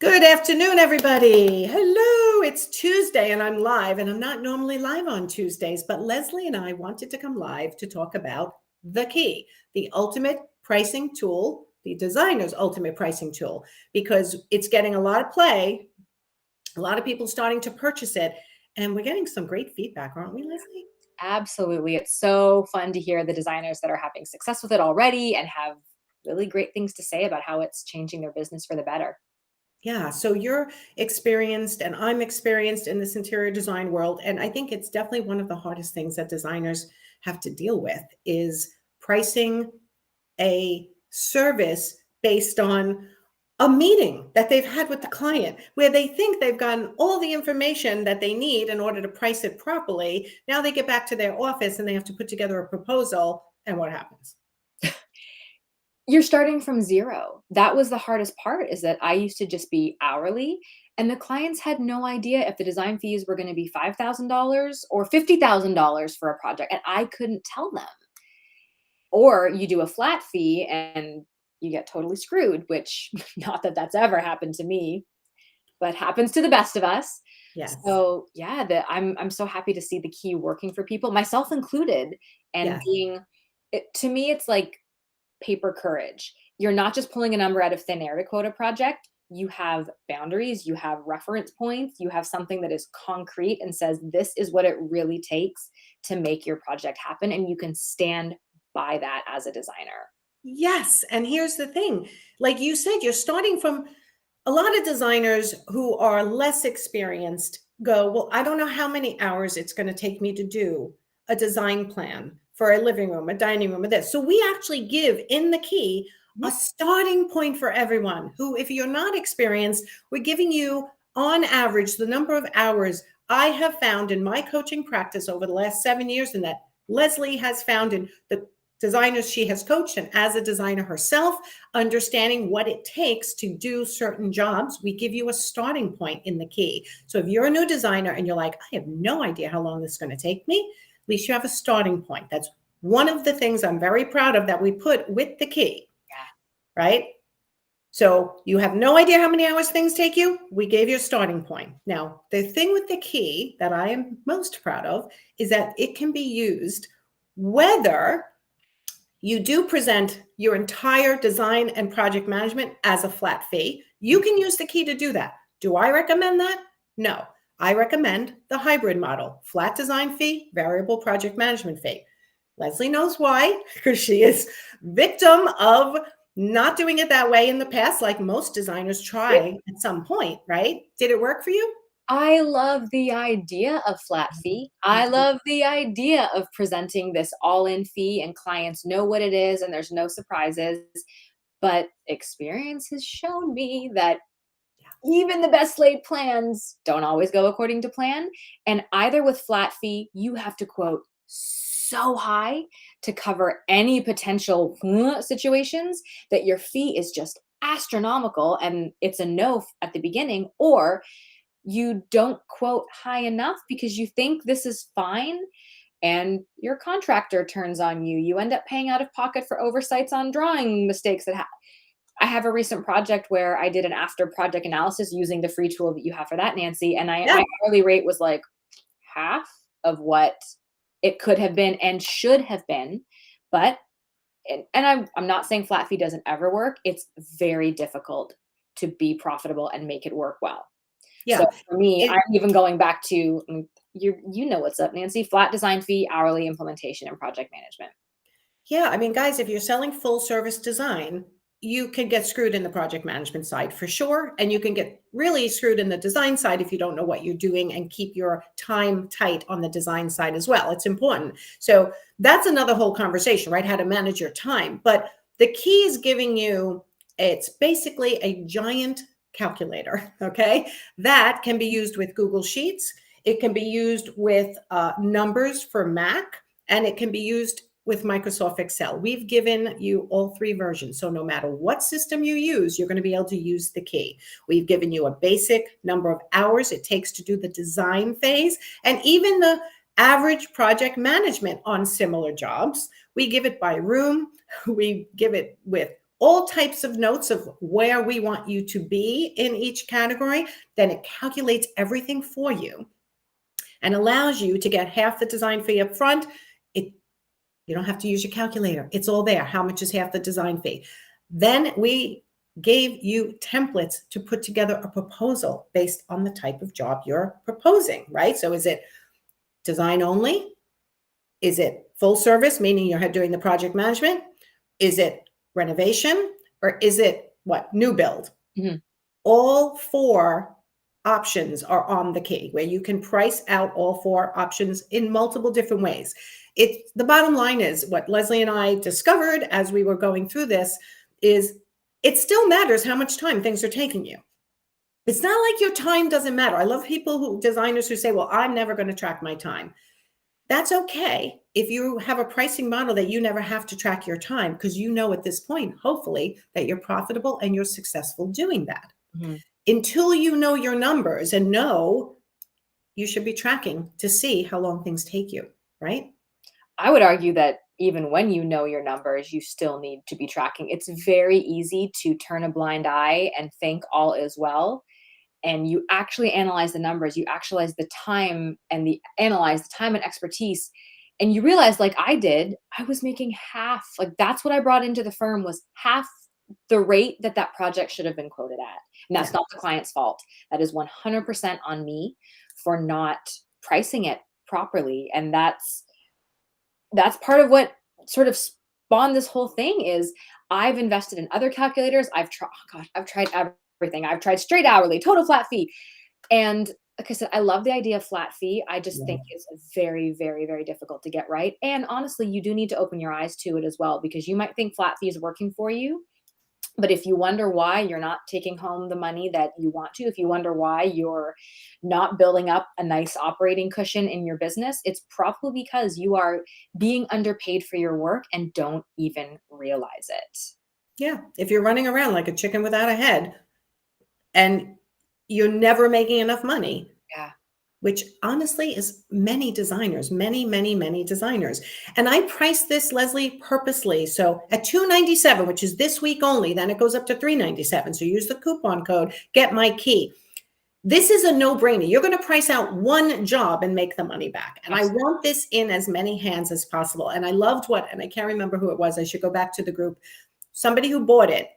Good afternoon, everybody. Hello, it's Tuesday and I'm live, and I'm not normally live on Tuesdays, but Leslie and I wanted to come live to talk about the key, the ultimate pricing tool, the designer's ultimate pricing tool, because it's getting a lot of play, a lot of people starting to purchase it, and we're getting some great feedback, aren't we, Leslie? Absolutely. It's so fun to hear the designers that are having success with it already and have really great things to say about how it's changing their business for the better. Yeah, so you're experienced and I'm experienced in this interior design world. And I think it's definitely one of the hardest things that designers have to deal with is pricing a service based on a meeting that they've had with the client where they think they've gotten all the information that they need in order to price it properly. Now they get back to their office and they have to put together a proposal. And what happens? You're starting from zero. That was the hardest part is that I used to just be hourly and the clients had no idea if the design fees were going to be $5,000 or $50,000 for a project and I couldn't tell them. Or you do a flat fee and you get totally screwed, which not that that's ever happened to me, but happens to the best of us. Yes. So yeah, I'm so happy to see the key working for people, myself included, and Yes. being to me, it's like paper courage. You're not just pulling a number out of thin air to quote a project. You have boundaries, you have reference points, you have something that is concrete and says this is what it really takes to make your project happen, and you can stand by that as a designer. Yes. And here's the thing, like you said, you're starting from a lot of designers who are less experienced go, well, I don't know how many hours it's going to take me to do a design plan for a living room, a dining room, or this. So we actually give in the key a Mhm. starting point for everyone who, if you're not experienced, we're giving you on average the number of hours I have found in my coaching practice over the last 7 years, and that Leslie has found in the designers she has coached and as a designer herself, understanding what it takes to do certain jobs. We give you a starting point in the key. So if you're a new designer and you're like, I have no idea how long this is going to take me, at least you have a starting point. That's one of the things I'm very proud of that we put with the key, Yeah. right? So you have no idea how many hours things take you. We gave you a starting point. Now, the thing with the key that I am most proud of is that it can be used whether you do present your entire design and project management as a flat fee. You can use the key to do that. Do I recommend that? No. I recommend the hybrid model, flat design fee, variable project management fee. Leslie knows why, because she is victim of not doing it that way in the past, like most designers try at some point, right? Did it work for you? I love the idea of flat fee. Me I too. love the idea of presenting this all-in fee and clients know what it is and there's no surprises. But experience has shown me that even the best laid plans don't always go according to plan. And either with flat fee, you have to quote so high to cover any potential situations that your fee is just astronomical and it's a no at the beginning, or you don't quote high enough because you think this is fine and your contractor turns on you. You end up paying out of pocket for oversights on drawing mistakes that I have a recent project where I did an after project analysis using the free tool that you have for that, Nancy, and Yeah. my hourly rate was like half of what it could have been and should have been. But and I'm not saying flat fee doesn't ever work. It's very difficult to be profitable and make it work well. So Yeah. for me, It, I'm even going back to you know what's up, Nancy. Flat design fee, hourly implementation, and project management. Yeah, I mean, guys, if you're selling full service design, you can get screwed in the project management side for sure. And you can get really screwed in the design side if you don't know what you're doing and keep your time tight on the design side as well. It's important. So that's another whole conversation, right? How to manage your time. But the key is giving you, it's basically a giant calculator, okay? That can be used with Google Sheets. It can be used with numbers for Mac, and it can be used with Microsoft Excel. We've given you all three versions. So no matter what system you use, you're going to be able to use the key. We've given you a basic number of hours it takes to do the design phase and even the average project management on similar jobs. We give it by room. We give it with all types of notes of where we want you to be in each category, then it calculates everything for you and allows you to get half the design fee up front. You don't have to use your calculator. It's all there. How much is half the design fee? Then we gave you templates to put together a proposal based on the type of job you're proposing, right? So is it design only? Is it full service, meaning you're doing the project management? Is it renovation? Or is it what? New build? Mm-hmm. All four options are on the key, where you can price out all four options in multiple different ways. The bottom line is what Leslie and I discovered as we were going through this is it still matters how much time things are taking you. It's not like your time doesn't matter. I love designers who say, well, I'm never going to track my time. That's okay if you have a pricing model that you never have to track your time, because you know at this point, hopefully, that you're profitable and you're successful doing that. Mm-hmm. Until you know your numbers and know you should be tracking to see how long things take you, right? I would argue that even when you know your numbers, you still need to be tracking. It's very easy to turn a blind eye and think all is well. And you actually analyze the numbers, you analyze the time and expertise. And you realize, like I did, I was making half, like that's what I brought into the firm was half the rate that project should have been quoted at. And that's not the client's fault. That is 100% on me for not pricing it properly. And that's part of what sort of spawned this whole thing is I've invested in other calculators. I've tried everything. I've tried straight hourly, total flat fee. And like I said, I love the idea of flat fee. I just think it's very, very, very difficult to get right. And honestly, you do need to open your eyes to it as well, because you might think flat fee is working for you. But if you wonder why you're not taking home the money that you want to, if you wonder why you're not building up a nice operating cushion in your business, it's probably because you are being underpaid for your work and don't even realize it. Yeah. If you're running around like a chicken without a head and you're never making enough money. Yeah. Which honestly is many designers, many, many, many designers. And I priced this, Leslie, purposely. So at $297, which is this week only, then it goes up to $397. So use the coupon code, get my key. This is a no-brainer. You're going to price out one job and make the money back. And I want this in as many hands as possible. And I loved and I can't remember who it was. I should go back to the group. Somebody who bought it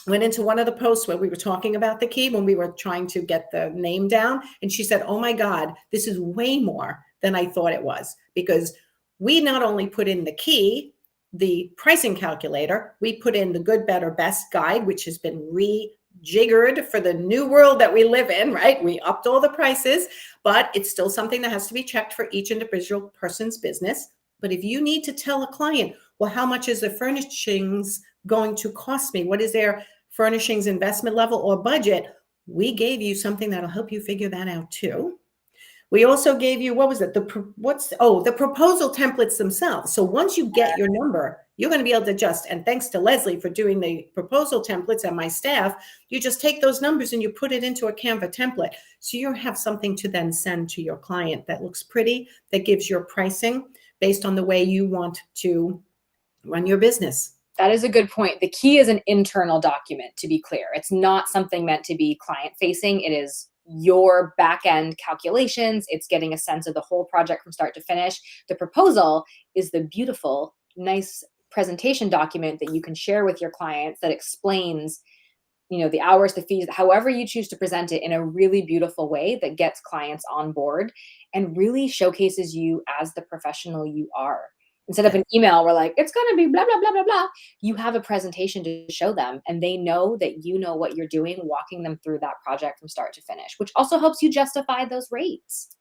went into one of the posts where we were talking about the key when we were trying to get the name down. And she said, oh my God, this is way more than I thought it was, because we not only put in the key, the pricing calculator, we put in the good, better, best guide, which has been rejiggered for the new world that we live in, right? We upped all the prices, but it's still something that has to be checked for each individual person's business. But if you need to tell a client, well, how much is the furnishings going to cost me? What is their furnishings investment level or budget? We gave you something that'll help you figure that out too. We also gave you, the proposal templates themselves. So once you get your number, you're going to be able to adjust. And thanks to Leslie for doing the proposal templates and my staff, you just take those numbers and you put it into a Canva template. So you have something to then send to your client that looks pretty, that gives your pricing based on the way you want to run your business. That is a good point. The key is an internal document, to be clear. It's not something meant to be client facing. It is your back end calculations. It's getting a sense of the whole project from start to finish. The proposal is the beautiful, nice presentation document that you can share with your clients that explains, the hours, the fees, however you choose to present it in a really beautiful way that gets clients on board and really showcases you as the professional you are. Instead of an email where like, it's going to be blah, blah, blah, blah, blah. You have a presentation to show them and they know that you know what you're doing, walking them through that project from start to finish, which also helps you justify those rates.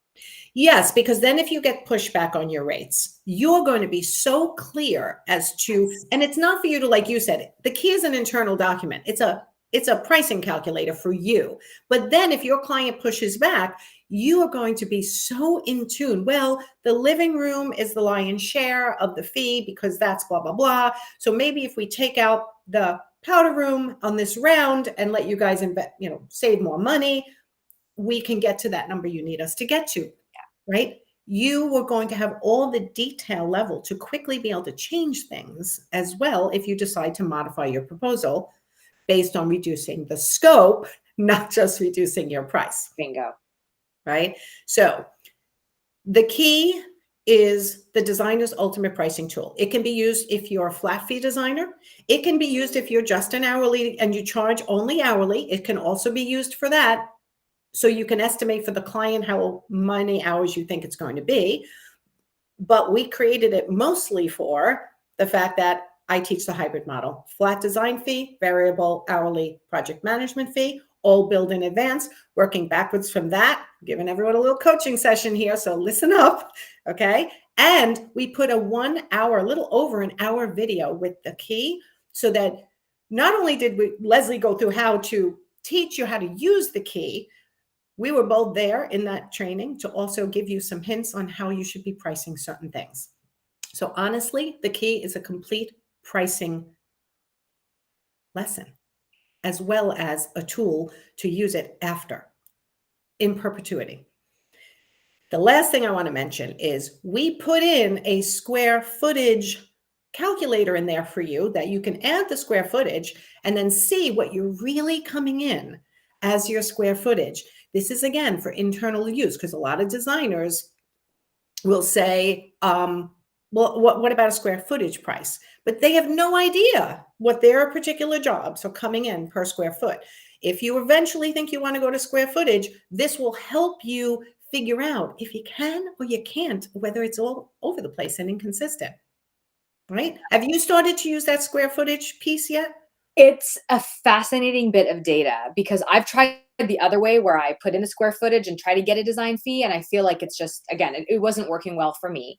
Yes, because then if you get pushback on your rates, you're going to be so clear as to, and it's not for you to, like you said, the key is an internal document. It's a pricing calculator for you. But then if your client pushes back, you are going to be so in tune. Well, the living room is the lion's share of the fee because that's blah, blah, blah. So maybe if we take out the powder room on this round and let you guys save more money, we can get to that number you need us to get to, right? You were going to have all the detail level to quickly be able to change things as well if you decide to modify your proposal based on reducing the scope, not just reducing your price. Bingo. Right? So the key is the designer's ultimate pricing tool. It can be used if you're a flat fee designer. It can be used if you're just an hourly and you charge only hourly. It can also be used for that. So you can estimate for the client how many hours you think it's going to be. But we created it mostly for the fact that I teach the hybrid model: flat design fee, variable hourly project management fee, all billed in advance. Working backwards from that, giving everyone a little coaching session here, so listen up, okay? And we put a 1 hour, a little over an hour video with the key, so that not only did Leslie go through how to teach you how to use the key, we were both there in that training to also give you some hints on how you should be pricing certain things. So honestly, the key is a complete pricing lesson, as well as a tool to use it after, in perpetuity. The last thing I want to mention is we put in a square footage calculator in there for you that you can add the square footage and then see what you're really coming in as your square footage. This is, again, for internal use, because a lot of designers will say, well, what about a square footage price? But they have no idea what their particular jobs are coming in per square foot. If you eventually think you want to go to square footage, this will help you figure out if you can or you can't, whether it's all over the place and inconsistent, right? Have you started to use that square footage piece yet? It's a fascinating bit of data because I've tried the other way where I put in the square footage and try to get a design fee. And I feel like it's just, again, it wasn't working well for me.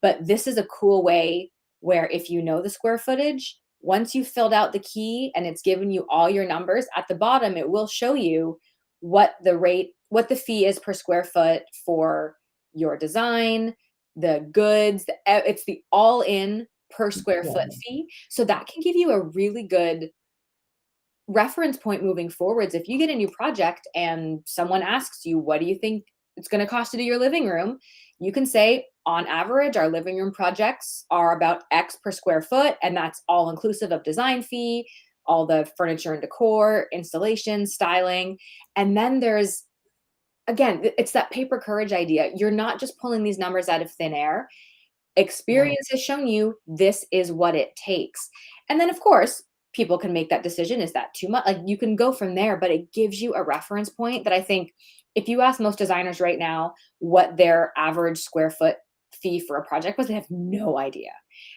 But this is a cool way where if you know the square footage, once you've filled out the key and it's given you all your numbers, at the bottom, it will show you what the fee is per square foot for your design, the goods, it's the all in per square foot fee. So that can give you a really good reference point moving forwards. If you get a new project and someone asks you, what do you think it's going to cost to do your living room? You can say, on average, our living room projects are about X per square foot, and that's all inclusive of design fee, all the furniture and decor, installation, styling. And then there's, again, it's that paper courage idea. You're not just pulling these numbers out of thin air. Experience has shown you this is what it takes. And then, of course, people can make that decision. Is that too much? Like, you can go from there, but it gives you a reference point that I think if you ask most designers right now what their average square foot fee for a project was, they have no idea.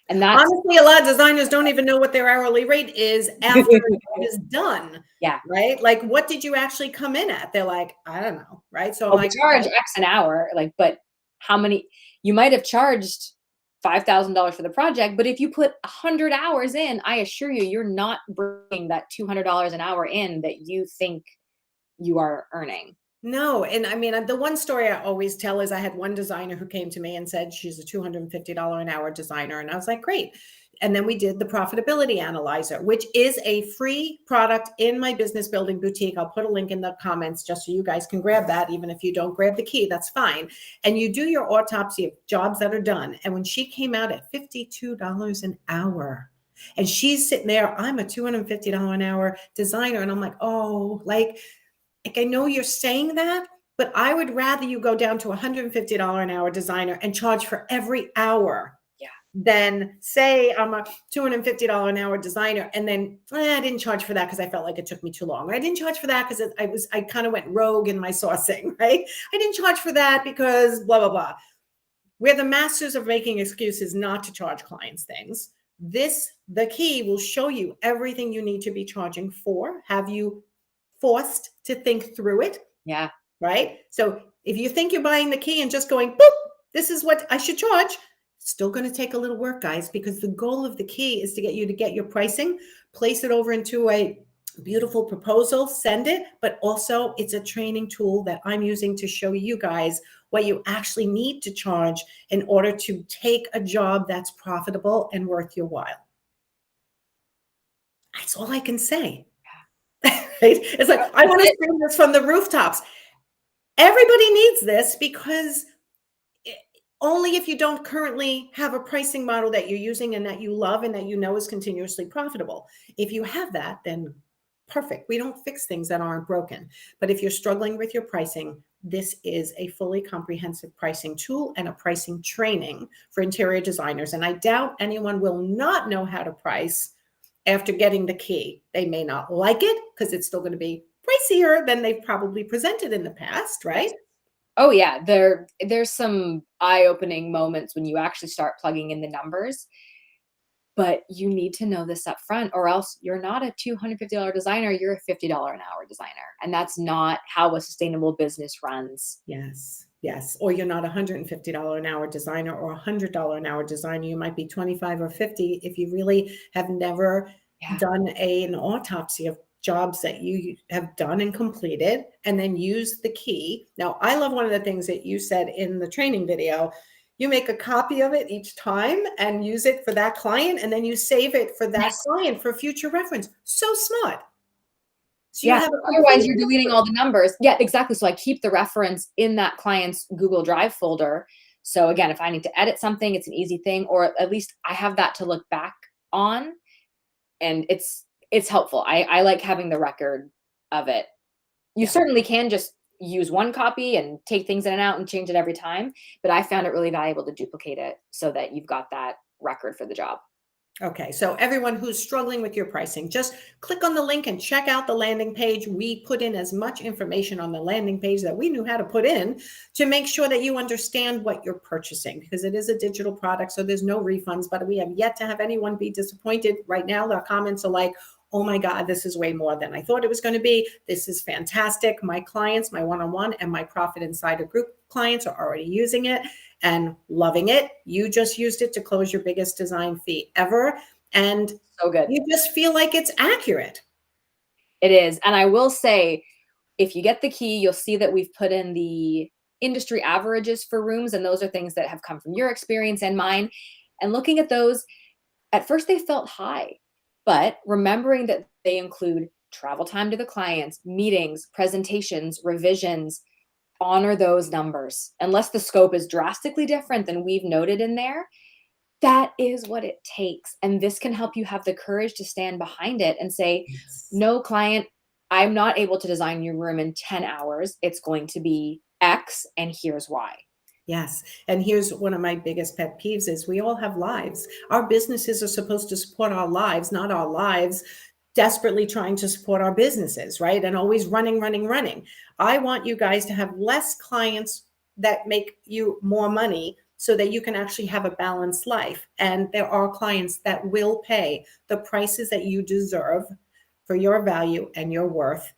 And that's honestly, a lot of designers don't even know what their hourly rate is after it is done. yeah. Right? Like, what did you actually come in at? They're like, I don't know. Right? So I'm Well, we like, charge X an hour, like, but how many? You might have charged $5,000 for the project, but if you put 100 hours in, I assure you, you're not bringing that $200 an hour in that you think you are earning. no. And I mean, the one story I always tell is I had one designer who came to me and said she's a $250 an hour designer. And I was like, great. And then we did the Profitability Analyzer, which is a free product in my business building boutique. I'll put a link in the comments just so you guys can grab that. Even if you don't grab the key, that's fine. And you do your autopsy of jobs that are done. And when she came out at $52 an hour, and she's sitting there, I'm a $250 an hour designer. And I'm like, oh, like I know you're saying that, but I would rather you go down to $150 an hour designer and charge for every hour than say I'm a $250 an hour designer and then I didn't charge for that because I felt like it took me too long. Or I didn't charge for that because I kind of went rogue in my sourcing, right? I didn't charge for that because blah, blah, blah. We're the masters of making excuses not to charge clients things. The key will show you everything you need to be charging for. Have you forced to think through it? Yeah. Right? So if you think you're buying the key and just going, boop, this is what I should charge, still going to take a little work, guys, because the goal of the key is to get you to get your pricing, place it over into a beautiful proposal, send it, but also it's a training tool that I'm using to show you guys what you actually need to charge in order to take a job that's profitable and worth your while. That's all I can say. Right? It's like, I want to scream this from the rooftops. Everybody needs this because only if you don't currently have a pricing model that you're using and that you love and that you know is continuously profitable. If you have that, then perfect. We don't fix things that aren't broken. But if you're struggling with your pricing, this is a fully comprehensive pricing tool and a pricing training for interior designers. And I doubt anyone will not know how to price after getting the key. They may not like it because it's still going to be pricier than they've probably presented in the past, right? Oh yeah, there's some eye-opening moments when you actually start plugging in the numbers, but you need to know this up front or else you're not a $250 designer, you're a $50 an hour designer. And that's not how a sustainable business runs. Yes, yes. Or you're not a $150 an hour designer or a $100 an hour designer. You might be 25 or 50 if you really have never Yeah. done an autopsy of jobs that you have done and completed, and then use the key. Now, I love one of the things that you said in the training video. You make a copy of it each time and use it for that client, and then you save it for that Yes. client for future reference. So smart. So you Yeah, have a otherwise complete you're deleting record. all the numbers. Yeah, exactly. So I keep the reference in that client's Google Drive folder. So again, if I need to edit something, it's an easy thing, or at least I have that to look back on, and it's helpful. I like having the record of it. You Yeah. certainly can just use one copy and take things in and out and change it every time, but I found it really valuable to duplicate it so that you've got that record for the job. Okay, so everyone who's struggling with your pricing, just click on the link and check out the landing page. We put in as much information on the landing page that we knew how to put in to make sure that you understand what you're purchasing, because it is a digital product, so there's no refunds, but we have yet to have anyone be disappointed. Right now, the comments are like, oh my God, this is way more than I thought it was going to be. This is fantastic. My clients, my one-on-one and my Profit Insider group clients are already using it and loving it. You just used it to close your biggest design fee ever. And So good. you just feel like it's accurate. It is. And I will say, if you get the key, you'll see that we've put in the industry averages for rooms. And those are things that have come from your experience and mine. And looking at those, at first they felt high, but remembering that they include travel time to the clients, meetings, presentations, revisions, honor those numbers. Unless the scope is drastically different than we've noted in there, that is what it takes. And this can help you have the courage to stand behind it and say, Yes. no, client, I'm not able to design your room in 10 hours. It's going to be X, and here's why. Yes. And here's one of my biggest pet peeves is we all have lives. Our businesses are supposed to support our lives, not our lives desperately trying to support our businesses, right? And always running, running, running. I want you guys to have less clients that make you more money so that you can actually have a balanced life. And there are clients that will pay the prices that you deserve for your value and your worth.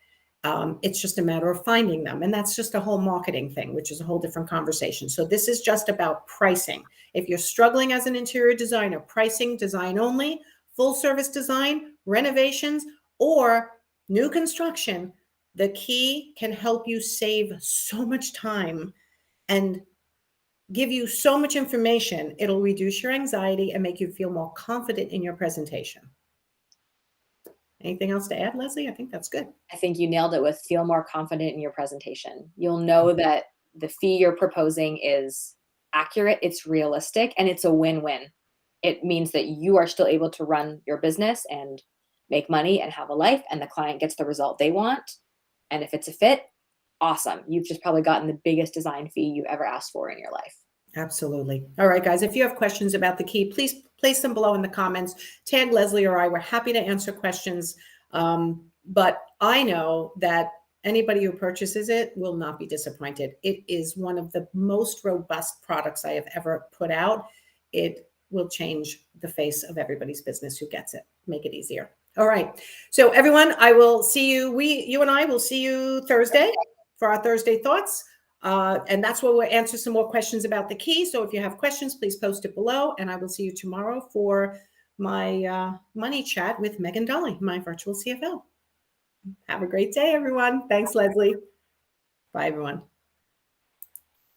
It's just a matter of finding them. And that's just a whole marketing thing, which is a whole different conversation. So this is just about pricing. If you're struggling as an interior designer, pricing, design only, full service design, renovations, or new construction, the key can help you save so much time and give you so much information. It'll reduce your anxiety and make you feel more confident in your presentation. Anything else to add, Leslie? I think that's good. I think you nailed it with feel more confident in your presentation. You'll know that the fee you're proposing is accurate, it's realistic, and it's a win-win. It means that you are still able to run your business and make money and have a life, and the client gets the result they want. And if it's a fit, awesome. You've just probably gotten the biggest design fee you've ever asked for in your life. Absolutely. All right, guys, if you have questions about the key, please place them below in the comments. Tag Leslie or I. We're happy to answer questions. But I know that anybody who purchases it will not be disappointed. It is one of the most robust products I have ever put out. It will change the face of everybody's business who gets it, make it easier. All right. So everyone, I will see you. You and I will see you Thursday for our Thursday thoughts. And that's where we'll answer some more questions about the key. So if you have questions, please post it below. And I will see you tomorrow for my money chat with Megan Dolly, my virtual CFO. Have a great day, everyone. Thanks, Leslie. Bye, everyone.